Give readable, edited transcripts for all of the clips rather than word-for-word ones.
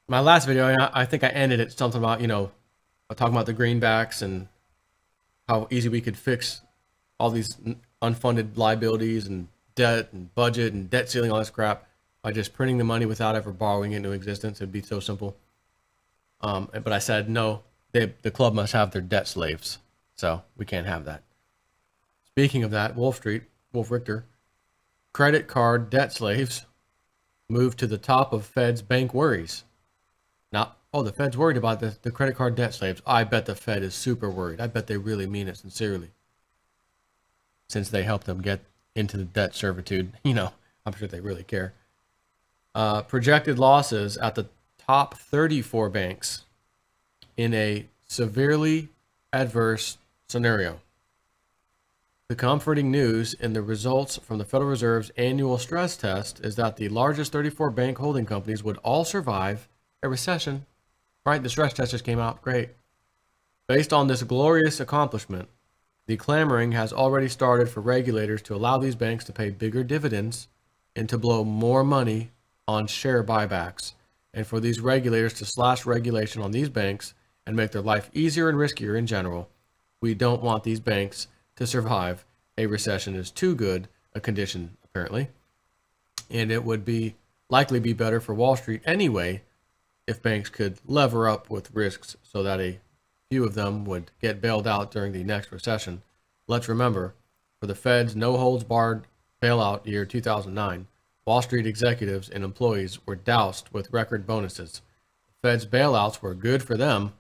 My last video, I think I ended it something about, talking about the greenbacks and how easy we could fix all these unfunded liabilities and debt and budget and debt ceiling, all this crap by just printing the money without ever borrowing it into existence. It'd be so simple. But I said, no, the club must have their debt slaves. So we can't have that. Speaking of that, Wolf Richter, credit card debt slaves moved to the top of Fed's bank worries. Now, the Fed's worried about the credit card debt slaves. I bet the Fed is super worried. I bet they really mean it sincerely. Since they helped them get into the debt servitude, I'm sure they really care. Projected losses at the top 34 banks in a severely adverse scenario. The comforting news in the results from the Federal Reserve's annual stress test is that the largest 34 bank holding companies would all survive a recession. Right, the stress test just came out. Great. Based on this glorious accomplishment, the clamoring has already started for regulators to allow these banks to pay bigger dividends and to blow more money on share buybacks, and for these regulators to slash regulation on these banks and make their life easier and riskier in general. We don't want these banks to survive a recession. Is too good a condition, apparently. And it would likely be better for Wall Street anyway if banks could lever up with risks so that a few of them would get bailed out during the next recession. Let's remember, for the Fed's no-holds-barred bailout year 2009, Wall Street executives and employees were doused with record bonuses. The Fed's bailouts were good for them,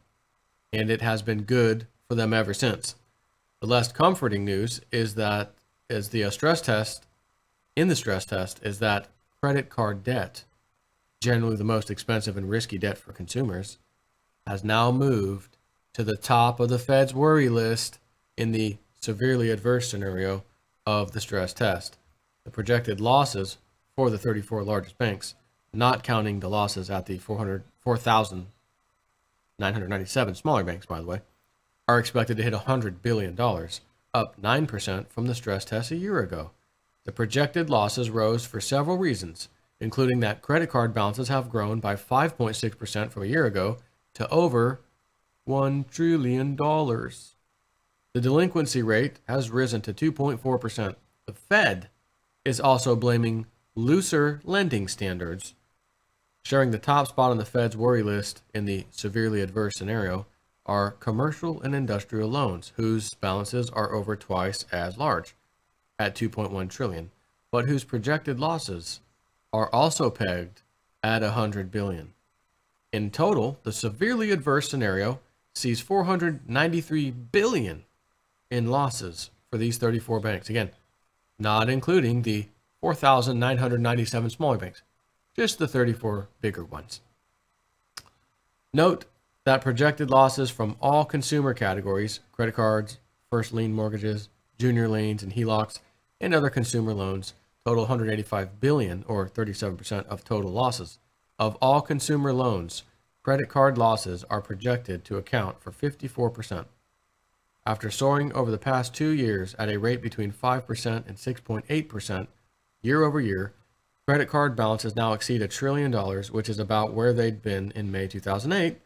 and it has been good for them ever since. The less comforting news is that the stress test is that credit card debt, generally the most expensive and risky debt for consumers, has now moved to the top of the Fed's worry list in the severely adverse scenario of the stress test. The projected losses for the 34 largest banks, not counting the losses at the 4,997 smaller banks, by the way, are expected to hit $100 billion, up 9% from the stress test a year ago. The projected losses rose for several reasons, including that credit card balances have grown by 5.6% from a year ago to over $1 trillion. The delinquency rate has risen to 2.4%. The Fed is also blaming looser lending standards. Sharing the top spot on the Fed's worry list in the severely adverse scenario are commercial and industrial loans, whose balances are over twice as large, at 2.1 trillion, but whose projected losses are also pegged at 100 billion. In total, the severely adverse scenario sees 493 billion in losses for these 34 banks. Again, not including the 4,997 smaller banks, just the 34 bigger ones. Note that projected losses from all consumer categories, credit cards, first lien mortgages, junior liens, and HELOCs, and other consumer loans total 185 billion, or 37% of total losses. Of all consumer loans, credit card losses are projected to account for 54%. After soaring over the past 2 years at a rate between 5% and 6.8% year over year, credit card balances now exceed $1 trillion, which is about where they'd been in May 2008,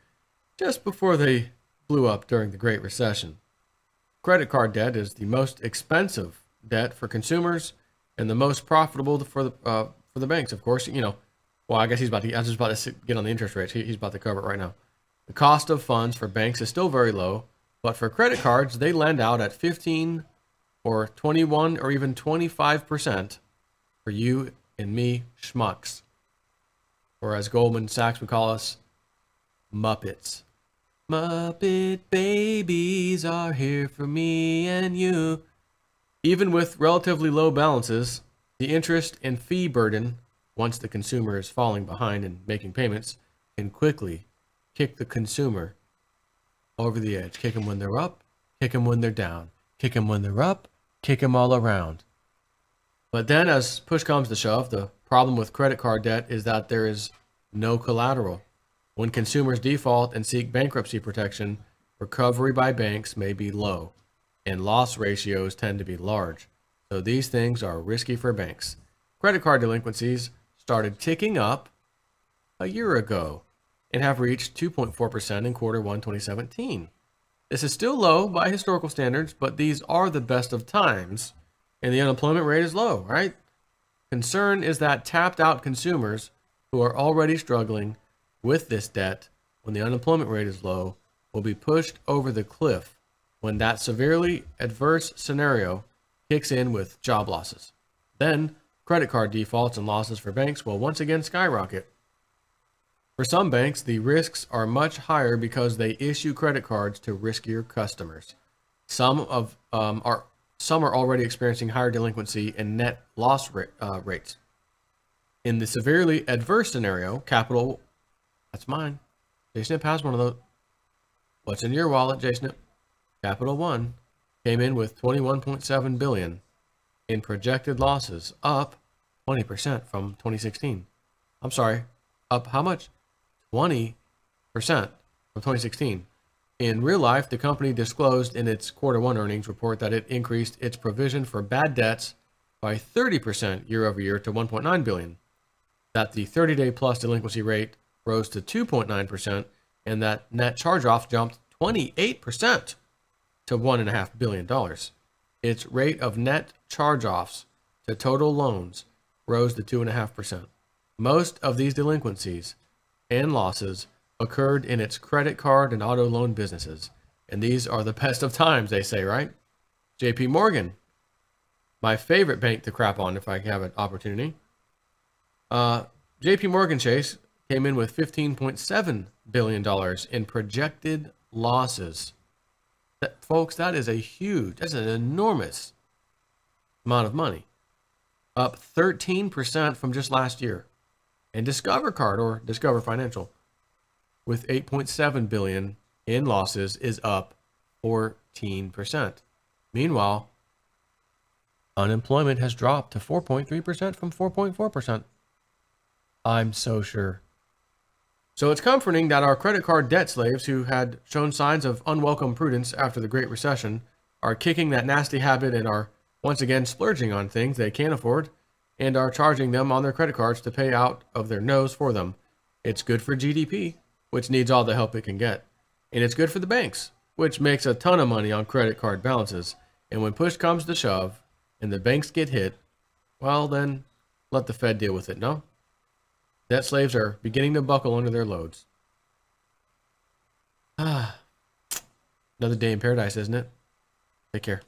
just before they blew up during the Great Recession. Credit card debt is the most expensive debt for consumers and the most profitable for the banks, of course. Well, I guess I was just about to get on the interest rates. He's about to cover it right now. The cost of funds for banks is still very low, but for credit cards, they lend out at 15 or 21 or even 25% for you and me schmucks. Or as Goldman Sachs would call us, Muppets. Muppet babies are here for me and you. Even with relatively low balances, the interest and fee burden, once the consumer is falling behind and making payments, can quickly kick the consumer over the edge. Kick them when they're up, kick them when they're down, kick them when they're up, kick them all around. But then as push comes to shove, the problem with credit card debt is that there is no collateral. When consumers default and seek bankruptcy protection, recovery by banks may be low, and loss ratios tend to be large. So these things are risky for banks. Credit card delinquencies started ticking up a year ago. and have reached 2.4% in Q1 2017. This is still low by historical standards, but these are the best of times, and the unemployment rate is low, right? Concern is that tapped out consumers who are already struggling with this debt when the unemployment rate is low will be pushed over the cliff when that severely adverse scenario kicks in with job losses. Then, credit card defaults and losses for banks will once again skyrocket. For some banks, the risks are much higher because they issue credit cards to riskier customers. Some are already experiencing higher delinquency and net loss rates. In the severely adverse scenario, Capital, that's mine. JSNIP has one of those. What's in your wallet, JSNIP? Capital One came in with $21.7 billion in projected losses, up 20% from 2016. I'm sorry, up how much? 20% from 2016. In real life, the company disclosed in its Q1 earnings report that it increased its provision for bad debts by 30% year over year to $1.9 billion, that the 30-day plus delinquency rate rose to 2.9%, and that net charge-offs jumped 28% to $1.5 billion. Its rate of net charge-offs to total loans rose to 2.5%. Most of these delinquencies and losses occurred in its credit card and auto loan businesses. And these are the best of times, they say, right? JP Morgan, my favorite bank to crap on if I have an opportunity. JP Morgan Chase came in with $15.7 billion in projected losses. Folks, that is that's an enormous amount of money. Up 13% from just last year. And Discover Card, or Discover Financial, with $8.7 billion in losses, is up 14%. Meanwhile, unemployment has dropped to 4.3% from 4.4%. I'm so sure. So it's comforting that our credit card debt slaves who had shown signs of unwelcome prudence after the Great Recession are kicking that nasty habit and are once again splurging on things they can't afford and are charging them on their credit cards to pay out of their nose for them. It's good for GDP, which needs all the help it can get. And it's good for the banks, which makes a ton of money on credit card balances. And when push comes to shove and the banks get hit, well then, let the Fed deal with it, no? Debt slaves are beginning to buckle under their loads. Another day in paradise, isn't it? Take care.